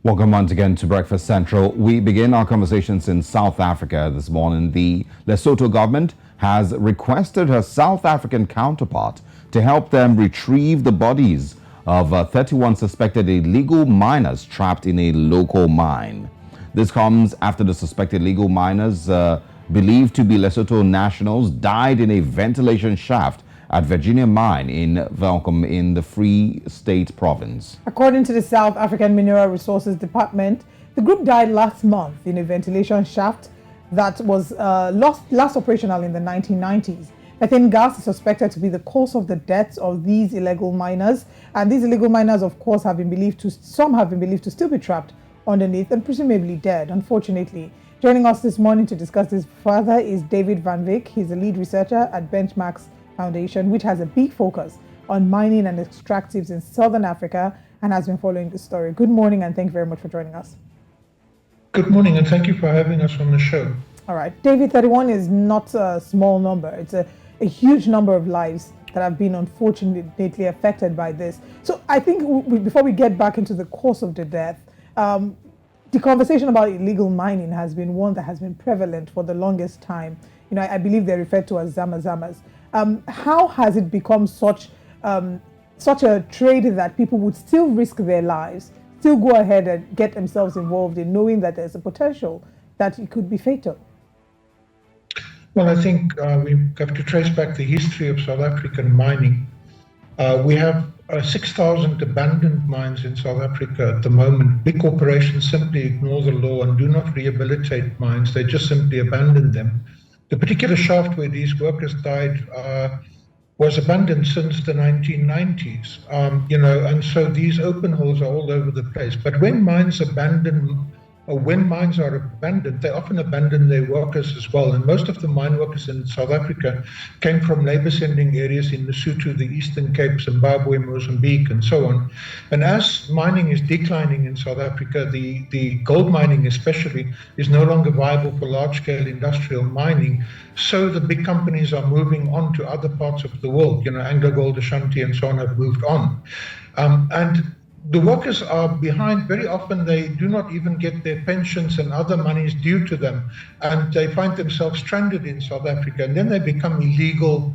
Welcome once again to Breakfast Central. We begin our conversations in South Africa this morning. The Lesotho government has requested her South African counterpart to help them retrieve the bodies of 31 suspected illegal miners trapped in a local mine. This comes after the suspected illegal miners, believed to be Lesotho nationals, died in a ventilation shaft at Virginia Mine in Welkom in the Free State Province. According to the South African Mineral Resources Department, the group died last month in a ventilation shaft that was last operational in the 1990s. Methane gas is suspected to be the cause of the deaths of these illegal miners, and these illegal miners, of course, some have been believed to still be trapped underneath and presumably dead, unfortunately. Joining us this morning to discuss this further is David Van Wyk. He's a lead researcher at Benchmarks Foundation, which has a big focus on mining and extractives in Southern Africa and has been following this story. Good morning and thank you very much for joining us. Good morning and thank you for having us on the show. All right. David, 31 is not a small number. It's a huge number of lives that have been unfortunately affected by this. So I think before we get back into the cause of the death, the conversation about illegal mining has been one that has been prevalent for the longest time. You know, I believe they're referred to as zama-zamas. How has it become such a trade that people would still risk their lives, still go ahead and get themselves involved in, knowing that there's a potential that it could be fatal? Well, I think we have to trace back the history of South African mining. We have 6,000 abandoned mines in South Africa at the moment. Big corporations simply ignore the law and do not rehabilitate mines. They just simply abandon them. The particular shaft where these workers died was abandoned since the 1990s, and so these open holes are all over the place. But when mines are abandoned, they often abandon their workers as well. And most of the mine workers in South Africa came from labor-sending areas in Lesotho, the Eastern Cape, Zimbabwe, Mozambique, and so on. And as mining is declining in South Africa, the gold mining especially is no longer viable for large-scale industrial mining. So the big companies are moving on to other parts of the world. AngloGold Ashanti and so on have moved on. And the workers are behind. Very often they do not even get their pensions and other monies due to them, and they find themselves stranded in South Africa, and then they become illegal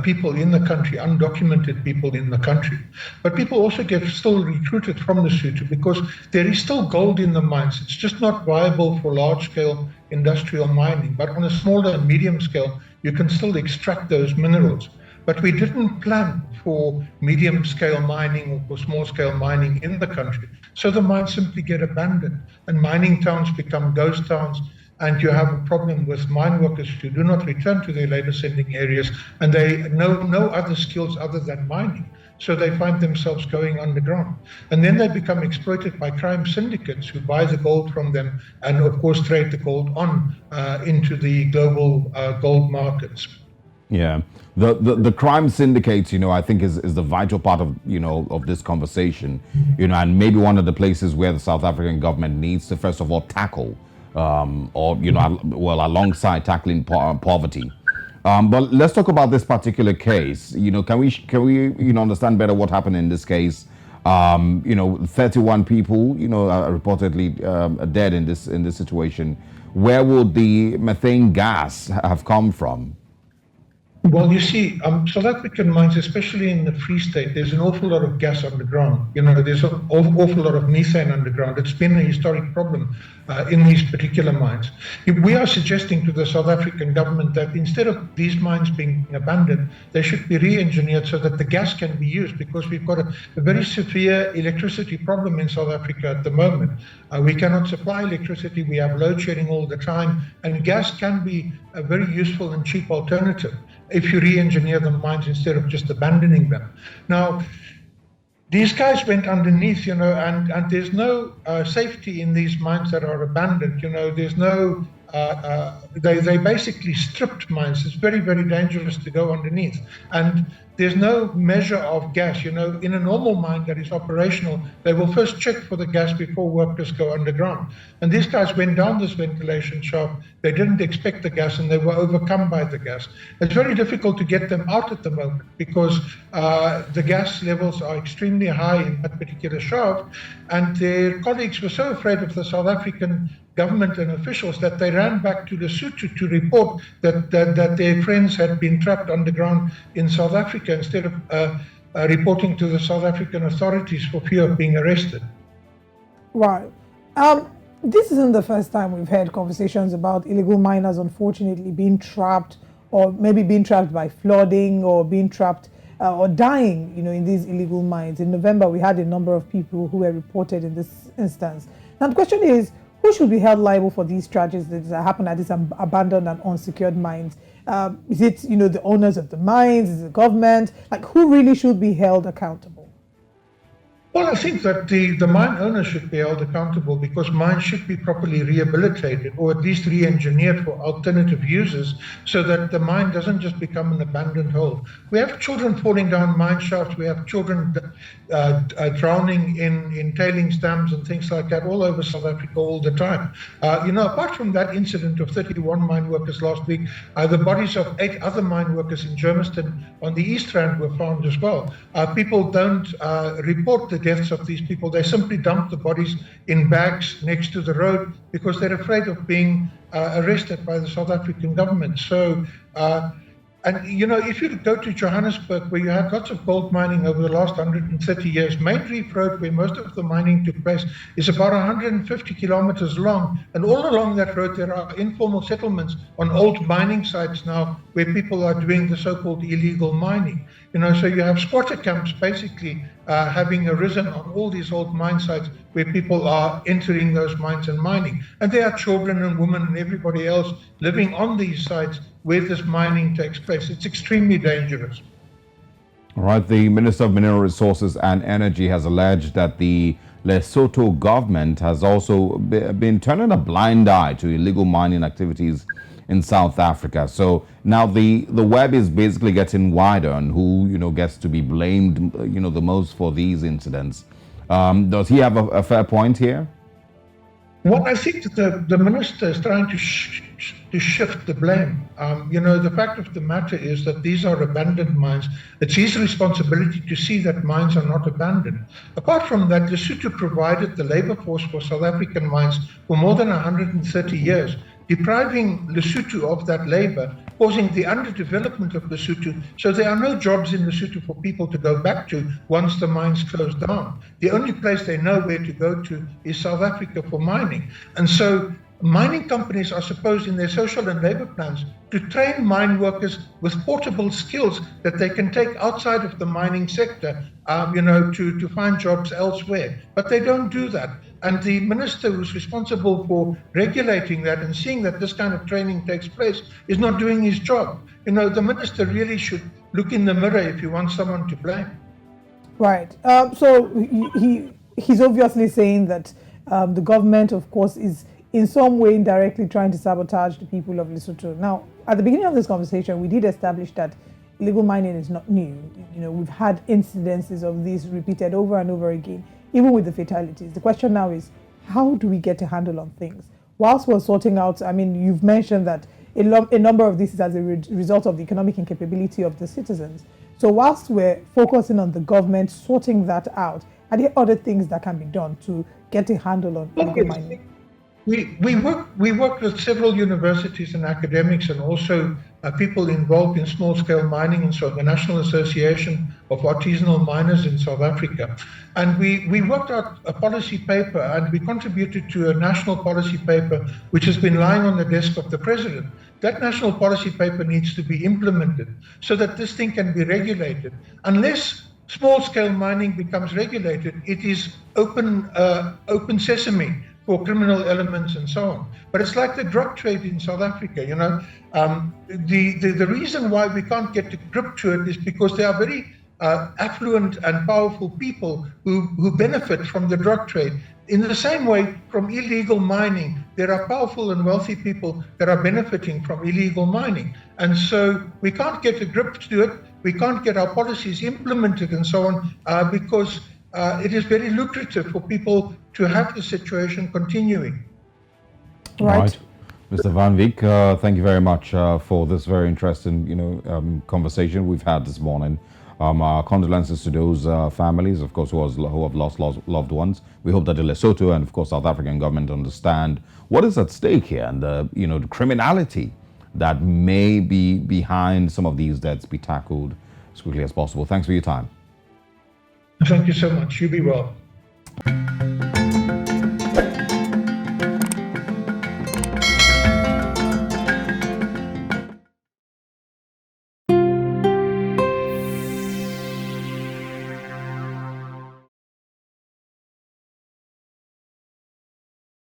people in the country, undocumented people in the country. But people also get still recruited from Lesotho because there is still gold in the mines. It's just not viable for large-scale industrial mining, but on a smaller and medium scale, you can still extract those minerals. But we didn't plan for medium-scale mining or for small-scale mining in the country. So the mines simply get abandoned and mining towns become ghost towns, and you have a problem with mine workers who do not return to their labor-sending areas, and they know no other skills other than mining. So they find themselves going underground. And then they become exploited by crime syndicates who buy the gold from them and, of course, trade the gold on into the global gold markets. Yeah, the crime syndicates, I think is the vital part of, of this conversation, and maybe one of the places where the South African government needs to, first of all, tackle, alongside tackling poverty. But let's talk about this particular case. Can we understand better what happened in this case? 31 people, are reportedly dead in this situation. Where would the methane gas have come from? Well, you see, South African mines, especially in the Free State, there's an awful lot of gas underground. There's an awful lot of methane underground. It's been a historic problem in these particular mines. We are suggesting to the South African government that instead of these mines being abandoned, they should be re-engineered so that the gas can be used, because we've got a very severe electricity problem in South Africa at the moment. We cannot supply electricity. We have load shedding all the time, and gas can be a very useful and cheap alternative if you re-engineer the mines instead of just abandoning them. Now, these guys went underneath, and there's no safety in these mines that are abandoned. There's no they basically stripped mines. It's very, very dangerous to go underneath. And there's no measure of gas. In a normal mine that is operational, they will first check for the gas before workers go underground. And these guys went down this ventilation shaft. They didn't expect the gas and they were overcome by the gas. It's very difficult to get them out at the moment because the gas levels are extremely high in that particular shaft. And their colleagues were so afraid of the South African government and officials that they ran back to Lesotho to report that their friends had been trapped underground in South Africa instead of reporting to the South African authorities for fear of being arrested. Right. This isn't the first time we've had conversations about illegal miners unfortunately being trapped, or maybe being trapped by flooding, or being trapped or dying, in these illegal mines. In November, we had a number of people who were reported in this instance. Now, the question is, who should be held liable for these tragedies that happen at these abandoned and unsecured mines? Is it, the owners of the mines? Is it the government? Like, who really should be held accountable? Well, I think that the mine owner should be held accountable because mines should be properly rehabilitated or at least re-engineered for alternative uses so that the mine doesn't just become an abandoned hole. We have children falling down mine shafts. We have children drowning in tailings dams and things like that all over South Africa all the time. Apart from that incident of 31 mine workers last week, the bodies of 8 other mine workers in Germiston on the East Rand were found as well. People don't report the deaths of these people. They simply dump the bodies in bags next to the road because they're afraid of being arrested by the South African government. So, if you go to Johannesburg, where you had lots of gold mining over the last 130 years, Main Reef Road, where most of the mining took place, is about 150 kilometers long. And all along that road, there are informal settlements on old mining sites now where people are doing the so-called illegal mining. So you have squatter camps basically having arisen on all these old mine sites where people are entering those mines and mining. And there are children and women and everybody else living on these sites where this mining takes place. It's extremely dangerous. All right. The Minister of Mineral Resources and Energy has alleged that the Lesotho government has also been turning a blind eye to illegal mining activities in South Africa. So now the web is basically getting wider on who gets to be blamed the most for these incidents. Does he have a fair point here? Well, I think that the minister is trying to shift the blame. The fact of the matter is that these are abandoned mines. It's his responsibility to see that mines are not abandoned. Apart from that, Lesotho provided the labor force for South African mines for more than 130 years, depriving Lesotho of that labor, causing the underdevelopment of Lesotho. So there are no jobs in Lesotho for people to go back to once the mines close down. The only place they know where to go to is South Africa for mining. And so mining companies are supposed in their social and labor plans to train mine workers with portable skills that they can take outside of the mining sector, to find jobs elsewhere. But they don't do that. And the minister who's responsible for regulating that and seeing that this kind of training takes place is not doing his job. The minister really should look in the mirror if he wants someone to blame. Right. So he's obviously saying that the government, of course, is in some way indirectly trying to sabotage the people of Lesotho. Now, at the beginning of this conversation, we did establish that illegal mining is not new. We've had incidences of this repeated over and over again, even with the fatalities. The question now is, how do we get a handle on things? Whilst we're sorting out, you've mentioned that a number of this is as a result of the economic incapability of the citizens. So whilst we're focusing on the government sorting that out, are there other things that can be done to get a handle on illegal mining? We work with several universities and academics and also people involved in small-scale mining, and so the National Association of Artisanal Miners in South Africa. And we worked out a policy paper, and we contributed to a national policy paper which has been lying on the desk of the president. That national policy paper needs to be implemented so that this thing can be regulated. Unless small-scale mining becomes regulated, it is open sesame for criminal elements and so on. But it's like the drug trade in South Africa, the reason why we can't get to grip to it is because there are very affluent and powerful people who benefit from the drug trade. In the same way, from illegal mining, there are powerful and wealthy people that are benefiting from illegal mining. And so we can't get a grip to it. We can't get our policies implemented and so on because it is very lucrative for people to have the situation continuing. Right. Mr. Van Wyk, thank you very much for this very interesting, conversation we've had this morning. Our condolences to those families, of course, who have lost loved ones. We hope that the Lesotho and, of course, South African government understand what is at stake here and the criminality that may be behind some of these deaths be tackled as quickly as possible. Thanks for your time. Thank you so much. You be well.